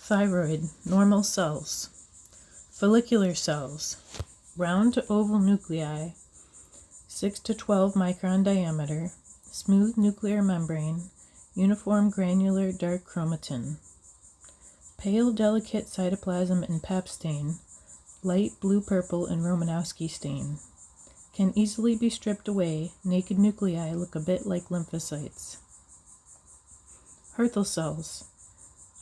Thyroid, normal cells. Follicular cells, round to oval nuclei, 6 to 12 micron diameter, smooth nuclear membrane, uniform granular dark chromatin. Pale delicate cytoplasm and pap stain, light blue-purple and Romanowski stain. Can easily be stripped away, naked nuclei look a bit like lymphocytes. Hürthle cells.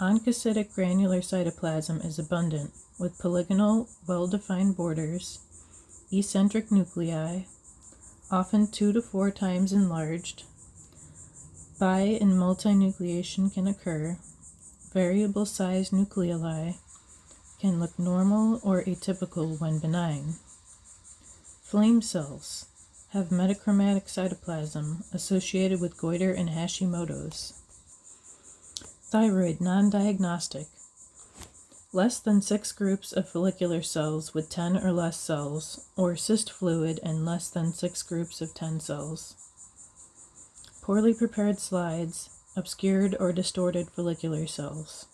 Oncocytic granular cytoplasm is abundant, with polygonal, well-defined borders, eccentric nuclei, often 2 to 4 times enlarged. Bi- and multinucleation can occur. Variable size nucleoli can look normal or atypical when benign. Flame cells have metachromatic cytoplasm associated with goiter and Hashimoto's. Thyroid, non-diagnostic. Less than 6 groups of follicular cells with 10 or less cells, or cyst fluid and less than 6 groups of 10 cells. Poorly prepared slides, obscured or distorted follicular cells.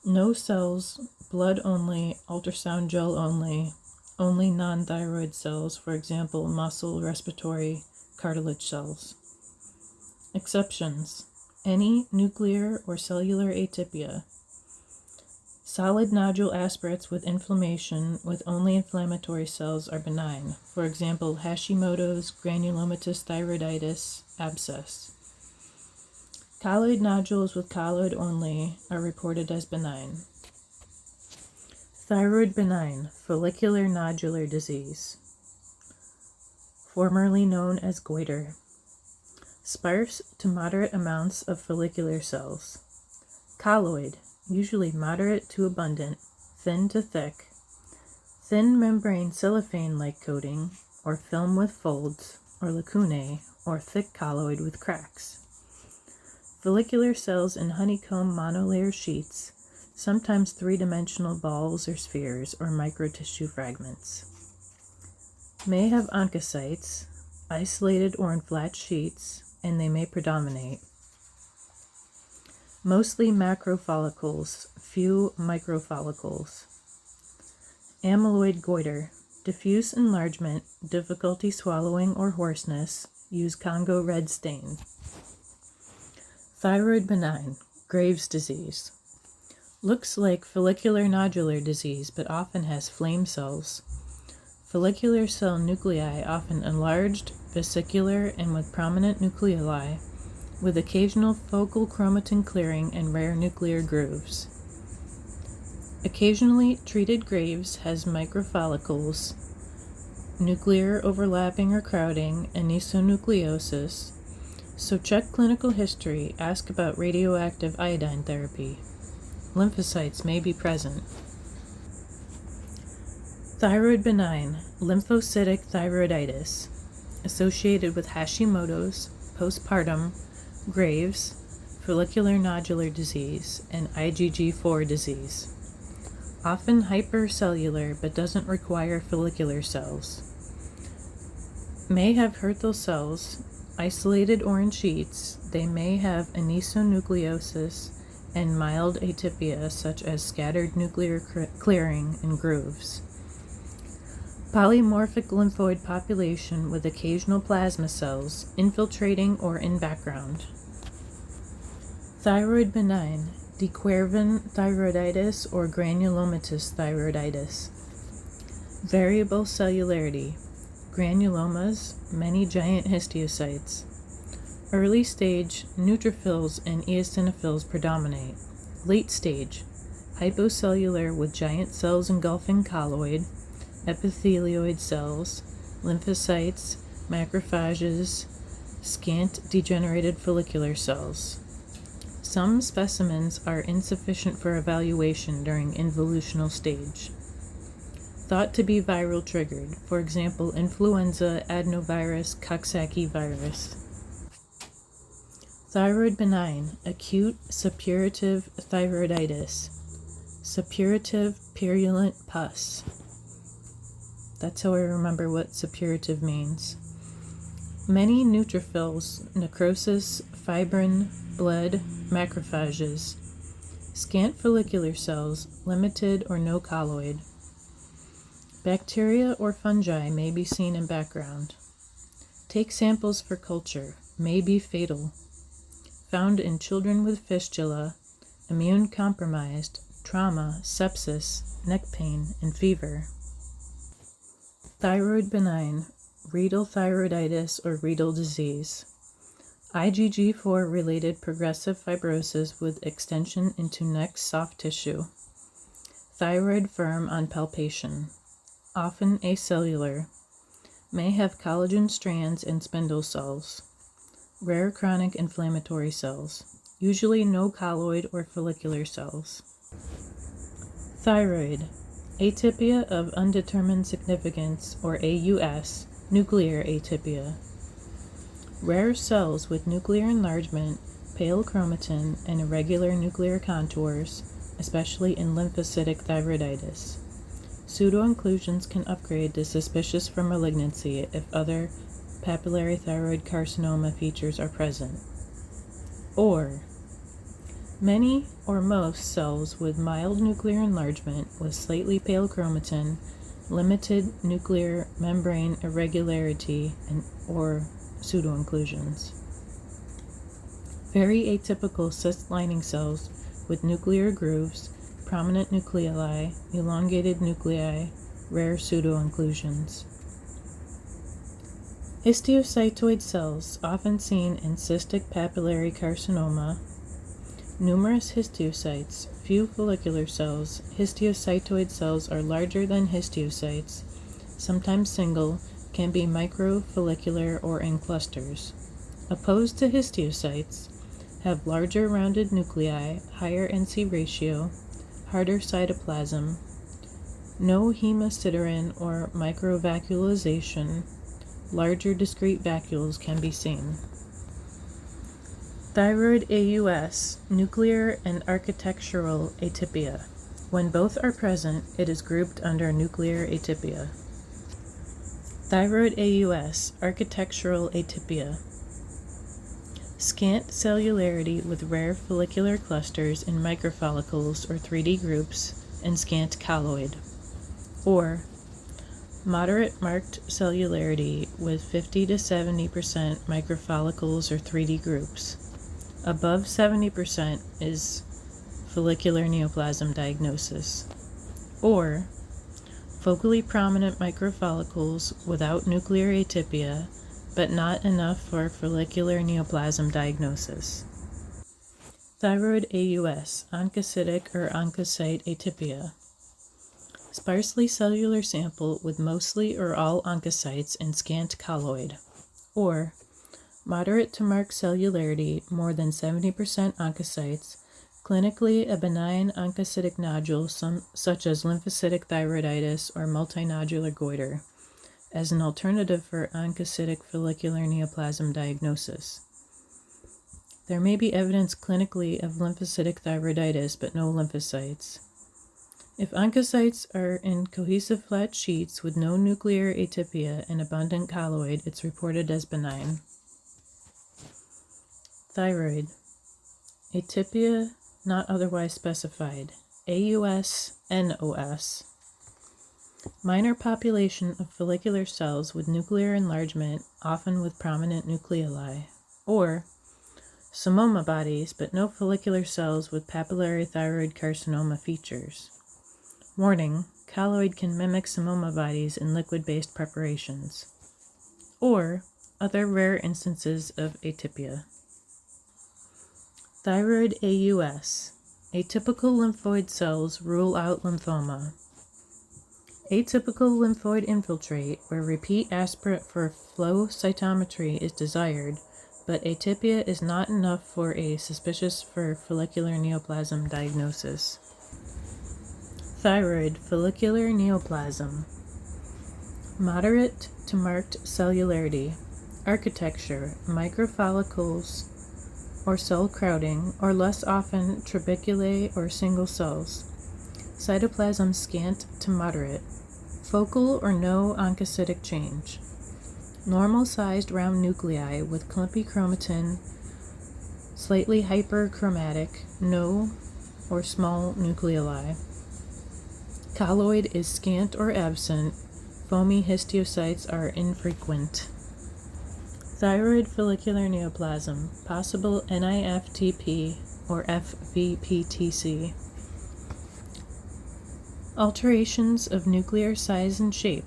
No cells, blood only, ultrasound gel only non-thyroid cells, for example, muscle, respiratory, cartilage cells. Exceptions: any nuclear or cellular atypia. Solid nodule aspirates with inflammation with only inflammatory cells are benign, for example, Hashimoto's, granulomatous thyroiditis, abscess. Colloid nodules with colloid only are reported as benign. Thyroid benign, follicular nodular disease, formerly known as goiter. Sparse to moderate amounts of follicular cells. Colloid, usually moderate to abundant, thin to thick. Thin membrane cellophane-like coating, or film with folds, or lacunae, or thick colloid with cracks. Follicular cells in honeycomb monolayer sheets, sometimes 3-dimensional balls or spheres or microtissue fragments. May have oncocytes, isolated or in flat sheets, and they may predominate. Mostly macrofollicles, few microfollicles. Amyloid goiter, diffuse enlargement, difficulty swallowing or hoarseness, use Congo red stain. Thyroid benign, Graves' disease. Looks like follicular nodular disease, but often has flame cells. Follicular cell nuclei often enlarged, vesicular, and with prominent nucleoli, with occasional focal chromatin clearing and rare nuclear grooves. Occasionally treated Graves has microfollicles, nuclear overlapping or crowding, anisonucleosis. So check clinical history, ask about radioactive iodine therapy. Lymphocytes may be present. Thyroid benign, lymphocytic thyroiditis, associated with Hashimoto's, postpartum, Graves, follicular nodular disease, and IgG4 disease. Often hypercellular but doesn't require follicular cells. May have Hürthle cells, isolated or in sheets. They may have anisonucleosis and mild atypia such as scattered nuclear clearing and grooves. Polymorphic lymphoid population with occasional plasma cells infiltrating or in background. Thyroid benign, Quervain Thyroiditis or granulomatous thyroiditis. Variable cellularity, granulomas, many giant histiocytes. Early stage, neutrophils and eosinophils predominate. Late stage, hypocellular with giant cells engulfing colloid, epithelioid cells, lymphocytes, macrophages, scant degenerated follicular cells. Some specimens are insufficient for evaluation during involutional stage. Thought to be viral triggered, for example, influenza, adenovirus, Coxsackie virus. Thyroid benign, acute suppurative thyroiditis, suppurative purulent pus. That's how I remember what suppurative means. Many neutrophils, necrosis, fibrin, blood, macrophages. Scant follicular cells, limited or no colloid. Bacteria or fungi may be seen in background. Take samples for culture, may be fatal. Found in children with fistula, immune compromised, trauma, sepsis, neck pain, and fever. Thyroid benign, Riedel Thyroiditis or Riedel disease. IgG4-related progressive fibrosis with extension into neck soft tissue. Thyroid firm on palpation. Often acellular. May have collagen strands and spindle cells. Rare chronic inflammatory cells. Usually no colloid or follicular cells. Thyroid. Atypia of undetermined significance, or AUS, Nuclear Atypia. Rare cells with nuclear enlargement, pale chromatin, and irregular nuclear contours, especially in lymphocytic thyroiditis. Pseudo-inclusions can upgrade to suspicious for malignancy if other papillary thyroid carcinoma features are present. Or many or most cells with mild nuclear enlargement with slightly pale chromatin, limited nuclear membrane irregularity, or pseudo-inclusions. Very atypical cyst lining cells with nuclear grooves, prominent nucleoli, elongated nuclei, rare pseudo-inclusions. Histiocytoid cells, often seen in cystic papillary carcinoma. Numerous histiocytes, few follicular cells. Histiocytoid cells are larger than histiocytes, sometimes single, can be microfollicular or in clusters. Opposed to histiocytes, have larger rounded nuclei, higher NC ratio, harder cytoplasm, no hemosiderin or microvacuolization, larger discrete vacuoles can be seen. Thyroid AUS, Nuclear and Architectural Atypia. When both are present, it is grouped under Nuclear Atypia. Thyroid AUS, Architectural Atypia. Scant cellularity with rare follicular clusters in microfollicles or 3D groups and scant colloid. Or moderate marked cellularity with 50 to 70% microfollicles or 3D groups. Above 70% is follicular neoplasm diagnosis. Or focally prominent microfollicles without nuclear atypia, but not enough for follicular neoplasm diagnosis. Thyroid AUS, oncocytic or oncocyte atypia. Sparsely cellular sample with mostly or all oncocytes and scant colloid. Or moderate to marked cellularity, more than 70% oncocytes, clinically a benign oncocytic nodule such as lymphocytic thyroiditis or multinodular goiter, as an alternative for oncocytic follicular neoplasm diagnosis. There may be evidence clinically of lymphocytic thyroiditis, but no lymphocytes. If oncocytes are in cohesive flat sheets with no nuclear atypia and abundant colloid, it's reported as benign. Thyroid. Atypia not otherwise specified. AUS, NOS. Minor population of follicular cells with nuclear enlargement, often with prominent nucleoli. Or psammoma bodies, but no follicular cells with papillary thyroid carcinoma features. Warning, colloid can mimic psammoma bodies in liquid-based preparations. Or other rare instances of atypia. Thyroid AUS. Atypical lymphoid cells rule out lymphoma. Atypical lymphoid infiltrate, where repeat aspirate for flow cytometry is desired, but atypia is not enough for a suspicious for follicular neoplasm diagnosis. Thyroid follicular neoplasm. Moderate to marked cellularity. Architecture, microfollicles or cell crowding, or less often trabeculae or single cells. Cytoplasm scant to moderate. Focal or no oncocytic change. Normal-sized round nuclei with clumpy chromatin, slightly hyperchromatic, no or small nucleoli. Colloid is scant or absent. Foamy histiocytes are infrequent. Thyroid follicular neoplasm, possible NIFTP or FVPTC. Alterations of nuclear size and shape,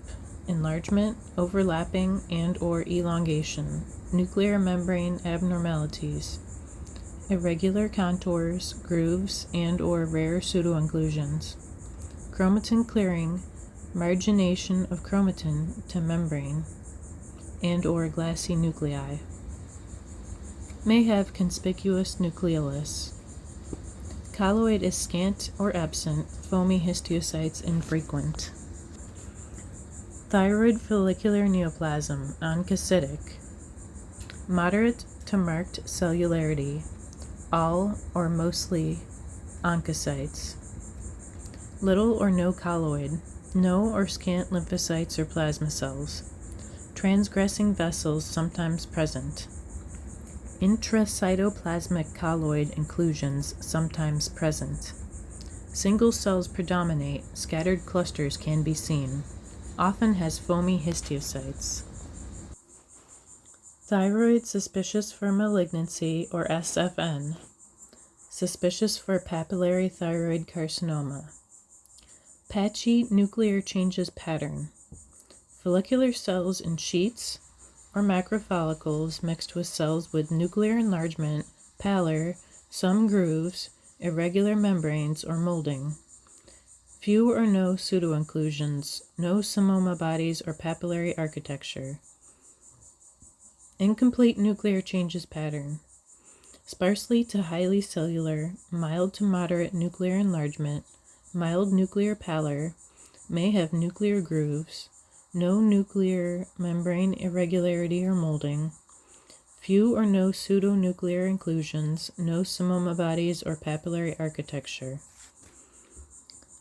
enlargement, overlapping, and/or elongation, nuclear membrane abnormalities, irregular contours, grooves, and/or rare pseudoinclusions, chromatin clearing, margination of chromatin to membrane, and/or glassy nuclei. May have conspicuous nucleolus. Colloid is scant or absent, foamy histiocytes infrequent. Thyroid follicular neoplasm, oncocytic. Moderate to marked cellularity, all or mostly oncocytes. Little or no colloid, no or scant lymphocytes or plasma cells. Transgressing vessels sometimes present. Intracytoplasmic colloid inclusions sometimes present. Single cells predominate, scattered clusters can be seen. Often has foamy histiocytes. Thyroid suspicious for malignancy or SFN. Suspicious for papillary thyroid carcinoma. Patchy nuclear changes pattern. Follicular cells in sheets or macrofollicles mixed with cells with nuclear enlargement, pallor, some grooves, irregular membranes, or molding. Few or no pseudoinclusions, no psammoma bodies or papillary architecture. Incomplete nuclear changes pattern. Sparsely to highly cellular, mild to moderate nuclear enlargement, mild nuclear pallor, may have nuclear grooves, no nuclear membrane irregularity or molding, few or no pseudonuclear inclusions, no psammoma bodies or papillary architecture.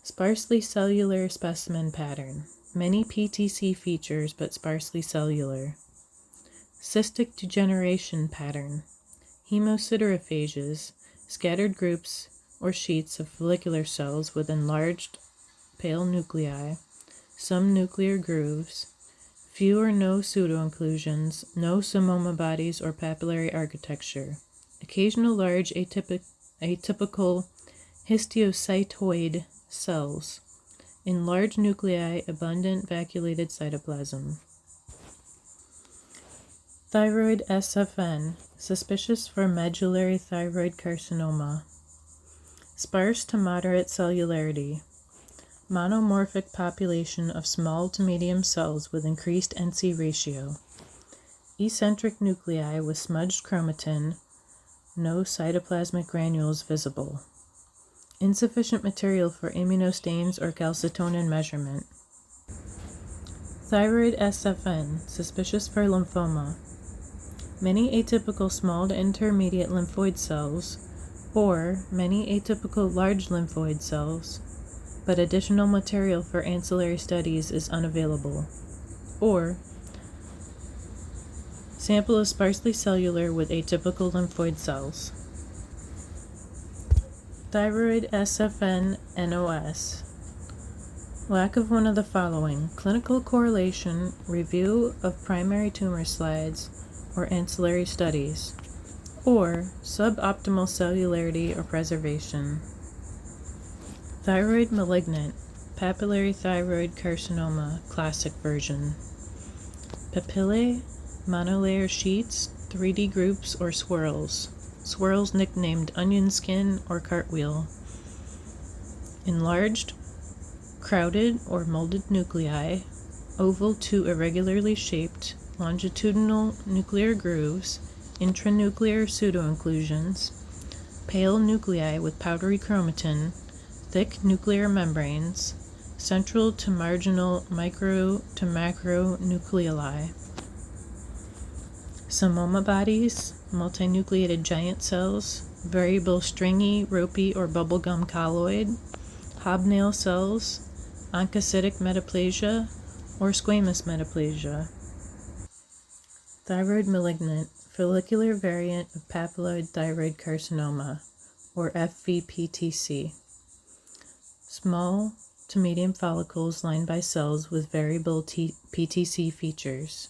Sparsely cellular specimen pattern, many PTC features but sparsely cellular. Cystic degeneration pattern, hemosiderophages, scattered groups or sheets of follicular cells with enlarged pale nuclei, some nuclear grooves, few or no pseudoinclusions, no psammoma bodies or papillary architecture, occasional large atypical histiocytoid cells, in large nuclei, abundant vacuolated cytoplasm. Thyroid SFN, suspicious for medullary thyroid carcinoma. Sparse to moderate cellularity. Monomorphic population of small to medium cells with increased NC ratio. Eccentric nuclei with smudged chromatin, no cytoplasmic granules visible. Insufficient material for immunostains or calcitonin measurement. Thyroid SFN, suspicious for lymphoma. Many atypical small to intermediate lymphoid cells, or many atypical large lymphoid cells, but additional material for ancillary studies is unavailable. Or, sample is sparsely cellular with atypical lymphoid cells. Thyroid SFN NOS. Lack of one of the following: clinical correlation, review of primary tumor slides, or ancillary studies, or suboptimal cellularity or preservation. Thyroid malignant, papillary thyroid carcinoma, classic version. Papillae, monolayer sheets, 3D groups or swirls. Swirls nicknamed onion skin or cartwheel. Enlarged, crowded or molded nuclei, oval to irregularly shaped, longitudinal nuclear grooves, intranuclear pseudoinclusions, pale nuclei with powdery chromatin, thick nuclear membranes, central to marginal micro to macro nucleoli. Psammoma bodies, multinucleated giant cells, variable stringy, ropey, or bubblegum colloid, hobnail cells, oncocytic metaplasia, or squamous metaplasia. Thyroid malignant, follicular variant of papilloid thyroid carcinoma, or FVPTC. Small to medium follicles lined by cells with variable PTC features.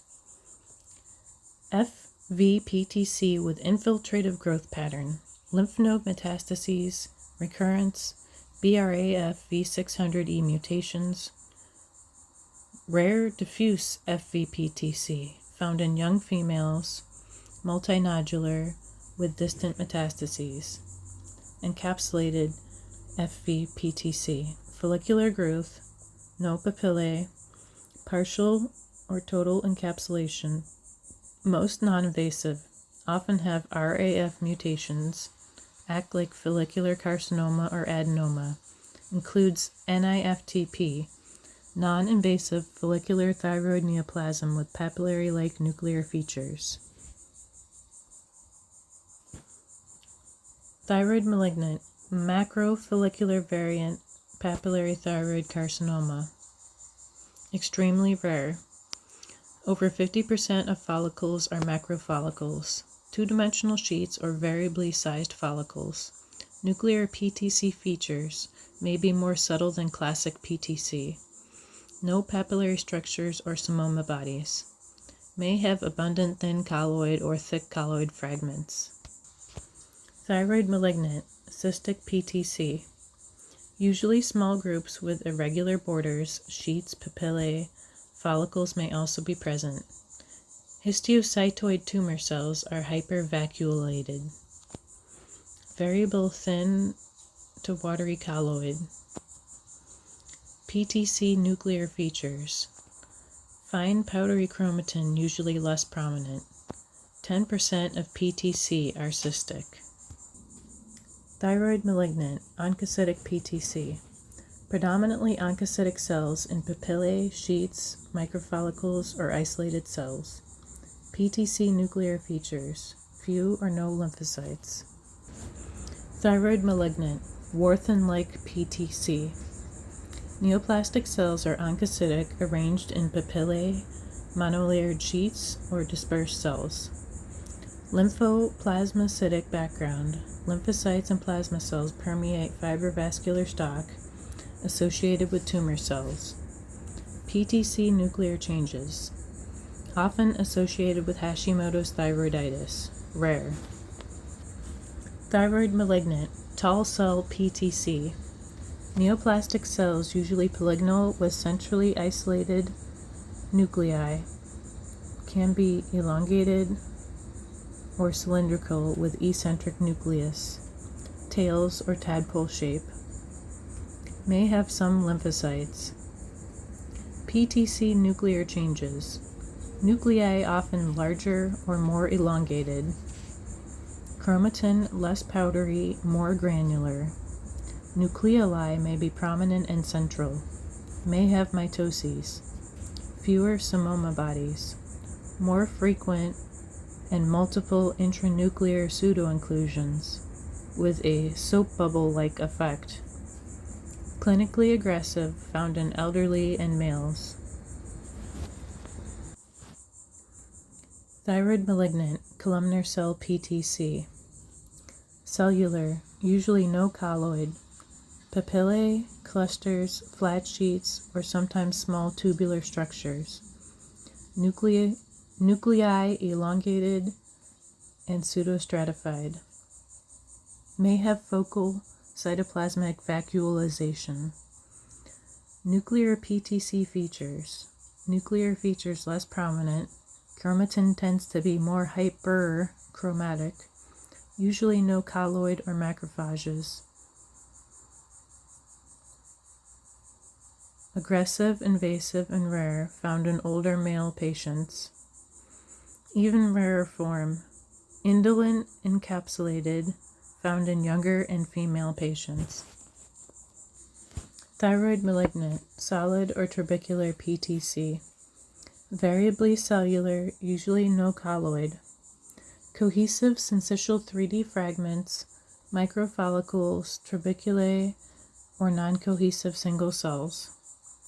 FVPTC with infiltrative growth pattern, lymph node metastases, recurrence, BRAF V600E mutations. Rare diffuse FVPTC, found in young females, multinodular with distant metastases. Encapsulated FVPTC, follicular growth, no papillae, partial or total encapsulation, most non-invasive, often have RAF mutations, act like follicular carcinoma or adenoma, includes NIFTP, non-invasive follicular thyroid neoplasm with papillary-like nuclear features. Thyroid malignant, macrofollicular variant papillary thyroid carcinoma, extremely rare. Over 50% of follicles are macrofollicles, two-dimensional sheets or variably sized follicles. Nuclear PTC features may be more subtle than classic PTC. No papillary structures or psammoma bodies. May have abundant thin colloid or thick colloid fragments. Thyroid malignant, cystic PTC. Usually small groups with irregular borders, sheets, papillae, follicles may also be present. Histiocytoid tumor cells are hypervacuolated. Variable thin to watery colloid. PTC nuclear features. Fine powdery chromatin usually less prominent. 10% of PTC are cystic. Thyroid malignant, oncocytic PTC. Predominantly oncocytic cells in papillae, sheets, microfollicles, or isolated cells. PTC nuclear features, few or no lymphocytes. Thyroid malignant, Warthin-Like PTC. Neoplastic cells are oncocytic, arranged in papillae, monolayered sheets, or dispersed cells. Lymphoplasmacytic background. Lymphocytes and plasma cells permeate fibrovascular stalk associated with tumor cells. PTC nuclear changes, often associated with Hashimoto's thyroiditis, rare. Thyroid malignant, tall cell PTC. Neoplastic cells usually polygonal with centrally isolated nuclei, can be elongated or cylindrical with eccentric nucleus, tails or tadpole shape. May have some lymphocytes. PTC nuclear changes. Nuclei often larger or more elongated. Chromatin less powdery, more granular. Nucleoli may be prominent and central. May have mitoses. Fewer psammoma bodies. More frequent and multiple intranuclear pseudoinclusions with a soap bubble-like effect. Clinically aggressive, found in elderly and males. Thyroid malignant, columnar cell PTC. Cellular, usually no colloid. Papillae, clusters, flat sheets, or sometimes small tubular structures. Nuclei elongated and pseudostratified. May have focal cytoplasmic vacuolization. Nuclear PTC features. Nuclear features less prominent. Chromatin tends to be more hyperchromatic. Usually no colloid or macrophages. Aggressive, invasive, and rare, found in older male patients. Even rarer form, indolent, encapsulated, found in younger and female patients. Thyroid malignant, solid or trabecular PTC. Variably cellular, usually no colloid. Cohesive syncytial 3D fragments, microfollicles, trabeculae, or non-cohesive single cells.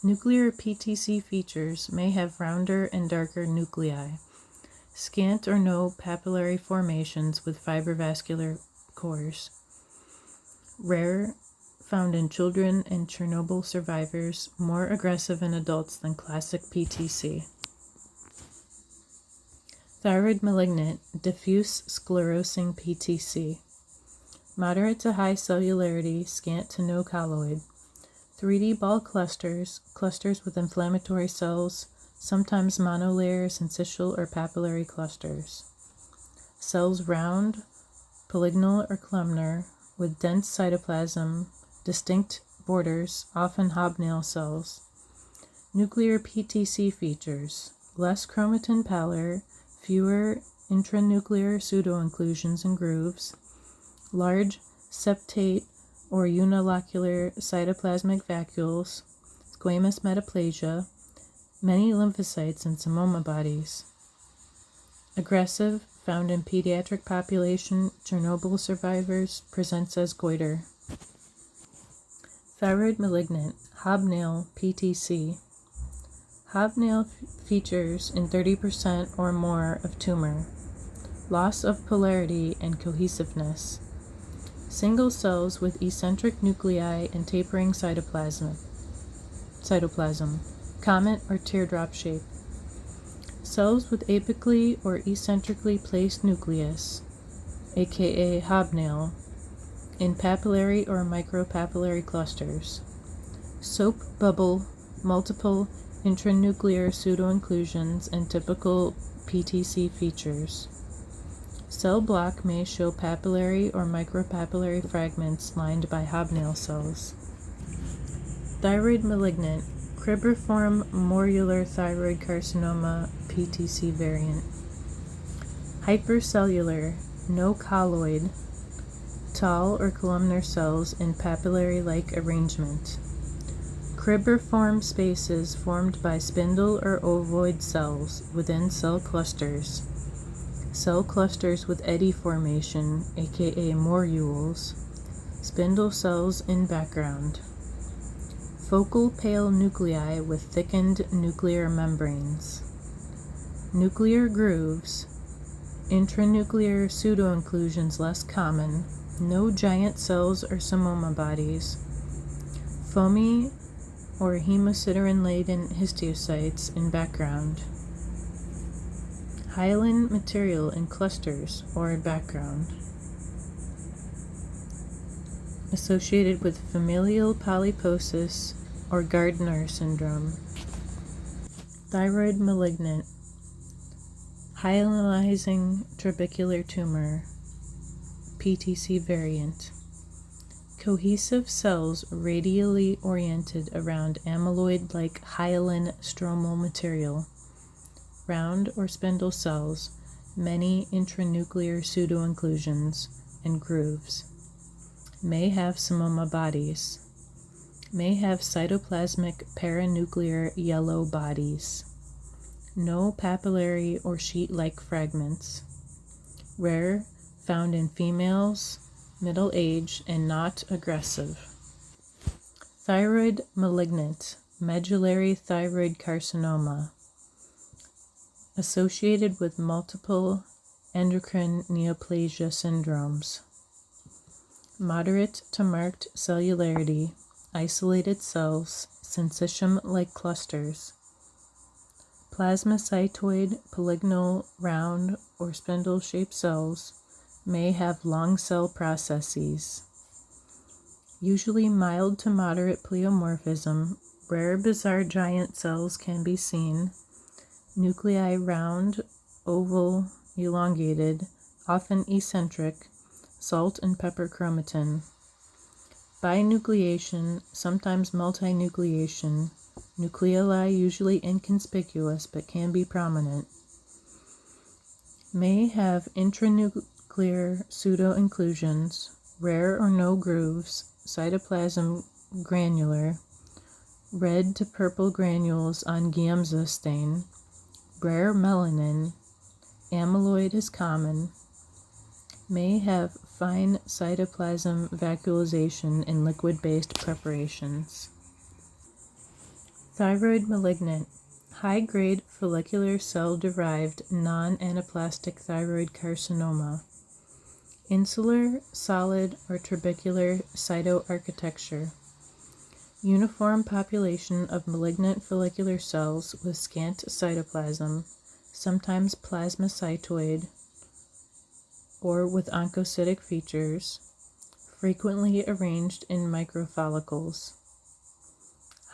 Nuclear PTC features may have rounder and darker nuclei. Scant or no papillary formations with fibrovascular cores. rare, found in children and Chernobyl survivors, more aggressive in adults than classic PTC. Thyroid malignant, diffuse sclerosing PTC. Moderate to high cellularity, scant to no colloid. 3D ball clusters with inflammatory cells, sometimes monolayer syncytial or papillary clusters. Cells round, polygonal or columnar, with dense cytoplasm, distinct borders, often hobnail cells. Nuclear PTC features: less chromatin pallor, fewer intranuclear pseudoinclusions and grooves, large septate or unilocular cytoplasmic vacuoles, squamous metaplasia, many lymphocytes and pneumoma bodies. Aggressive, found in pediatric population, Chernobyl survivors, presents as goiter. Thyroid malignant, Hobnail PTC. Hobnail features in 30% or more of tumor. Loss of polarity and cohesiveness. Single cells with eccentric nuclei and tapering cytoplasm. Comet or teardrop shape. Cells with apically or eccentrically placed nucleus, aka hobnail, in papillary or micropapillary clusters. Soap bubble, multiple intranuclear pseudoinclusions and typical PTC features. Cell block may show papillary or micropapillary fragments lined by hobnail cells. Thyroid malignant, Cribriform-Morular thyroid carcinoma PTC variant. Hypercellular, no colloid, tall or columnar cells in papillary-like arrangement. Cribriform spaces formed by spindle or ovoid cells within cell clusters. Cell clusters with eddy formation, aka morules. Spindle cells in background. Focal pale nuclei with thickened nuclear membranes. Nuclear grooves. Intranuclear pseudoinclusions less common. No giant cells or pneumoma bodies. Foamy or hemosiderin-laden histiocytes in background. Hyaline material in clusters or in background. Associated with familial polyposis or Gardner syndrome. Thyroid malignant, hyalinizing trabecular tumor, PTC variant. Cohesive cells radially oriented around amyloid-like hyaline stromal material. Round or spindle cells, many intranuclear pseudoinclusions and grooves. May have pneumoma bodies. May have cytoplasmic paranuclear yellow bodies. No papillary or sheet-like fragments. Rare, found in females, middle age, and not aggressive. Thyroid malignant, medullary thyroid carcinoma. Associated with multiple endocrine neoplasia syndromes. Moderate to marked cellularity, isolated cells, syncytium-like clusters. Plasmacytoid, polygonal, round, or spindle-shaped cells may have long cell processes. Usually mild to moderate pleomorphism, rare bizarre giant cells can be seen. Nuclei round, oval, elongated, often eccentric, salt and pepper chromatin. Binucleation, sometimes multinucleation. Nucleoli usually inconspicuous but can be prominent. May have intranuclear pseudoinclusions, rare or no grooves, cytoplasm granular, red to purple granules on Giemsa stain, rare melanin, amyloid is common, may have fine cytoplasm vacuolization in liquid-based preparations. Thyroid malignant, high-grade follicular cell-derived non-anaplastic thyroid carcinoma. Insular, solid, or trabecular cytoarchitecture. Uniform population of malignant follicular cells with scant cytoplasm, sometimes plasmacytoid, or with oncocytic features, frequently arranged in microfollicles.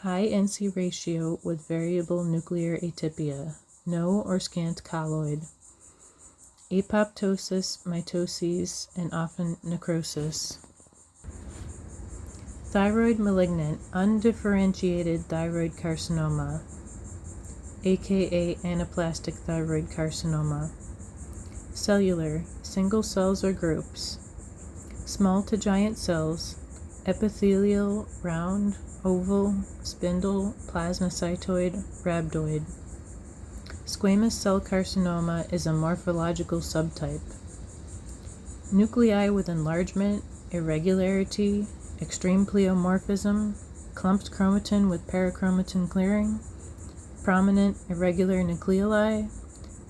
High NC ratio with variable nuclear atypia, no or scant colloid. Apoptosis, mitoses, and often necrosis. Thyroid malignant, undifferentiated thyroid carcinoma, aka anaplastic thyroid carcinoma. Cellular, single cells or groups. Small to giant cells, epithelial, round, oval, spindle, plasmacytoid, rhabdoid. Squamous cell carcinoma is a morphological subtype. Nuclei with enlargement, irregularity, extreme pleomorphism, clumped chromatin with parachromatin clearing, prominent irregular nucleoli,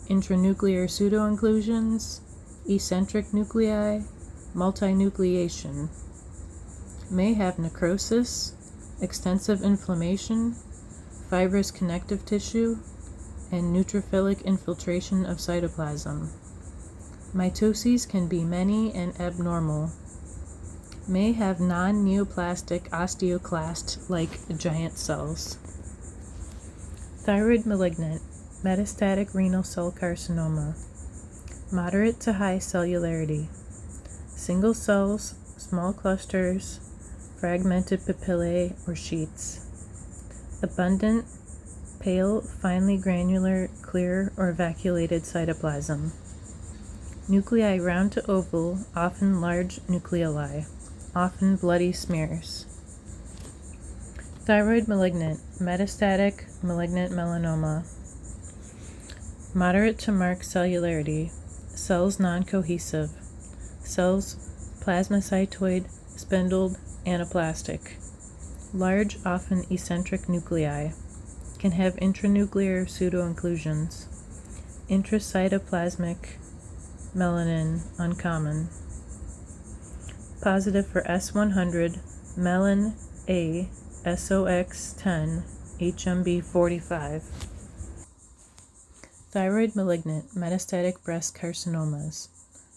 intranuclear pseudoinclusions, eccentric nuclei, multinucleation. May have necrosis, extensive inflammation, fibrous connective tissue, and neutrophilic infiltration of cytoplasm. Mitoses can be many and abnormal. May have non-neoplastic osteoclast-like giant cells. Thyroid malignant, metastatic renal cell carcinoma. Moderate to high cellularity. Single cells, small clusters, fragmented papillae or sheets. Abundant, pale, finely granular, clear, or vacuolated cytoplasm. Nuclei round to oval, often large nucleoli, often bloody smears. Thyroid malignant, metastatic malignant melanoma. Moderate to marked cellularity, cells non-cohesive, cells plasmacytoid, spindled, anaplastic. Large, often eccentric nuclei. Can have intranuclear pseudoinclusions. Intracytoplasmic melanin uncommon. Positive for S100, melon A, SOX10, HMB45. Thyroid malignant, metastatic breast carcinomas.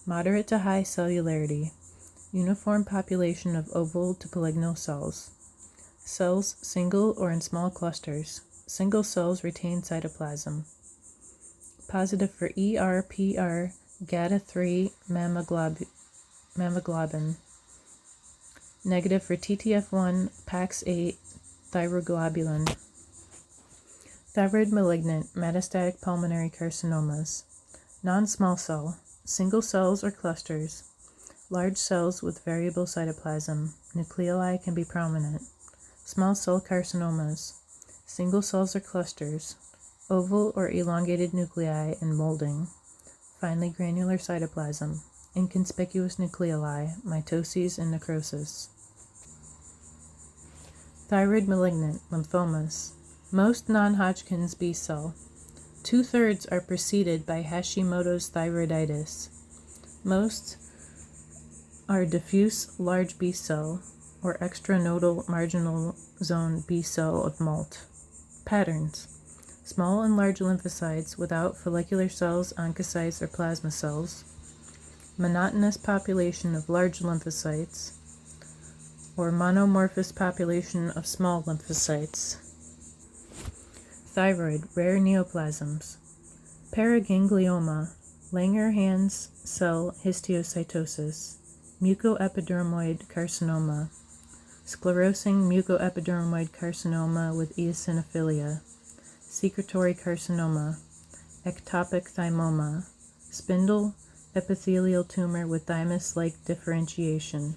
Moderate to high cellularity. Uniform population of oval to polygonal cells. Cells single or in small clusters. Single cells retain cytoplasm. Positive for ER-PR, GATA3 mammoglobin. Negative for TTF1, PAX8, thyroglobulin. Thyroid malignant, metastatic pulmonary carcinomas. Non-small cell, single cells or clusters. Large cells with variable cytoplasm. Nucleoli can be prominent. Small cell carcinomas. Single cells or clusters. Oval or elongated nuclei and molding. Finely granular cytoplasm. Inconspicuous nucleoli, mitoses, and necrosis. Thyroid malignant, lymphomas. Most non-Hodgkin's B cell. 2/3 are preceded by Hashimoto's thyroiditis. Most are diffuse large B cell or extranodal marginal zone B cell of Malt. Patterns. Small and large lymphocytes without follicular cells, oncocytes, or plasma cells. Monotonous population of large lymphocytes, or monomorphous population of small lymphocytes. Thyroid, rare neoplasms. Paraganglioma, Langerhans cell histiocytosis. Mucoepidermoid carcinoma. Sclerosing mucoepidermoid carcinoma with eosinophilia. Secretory carcinoma. Ectopic thymoma. Spindle epithelial tumor with thymus-like differentiation.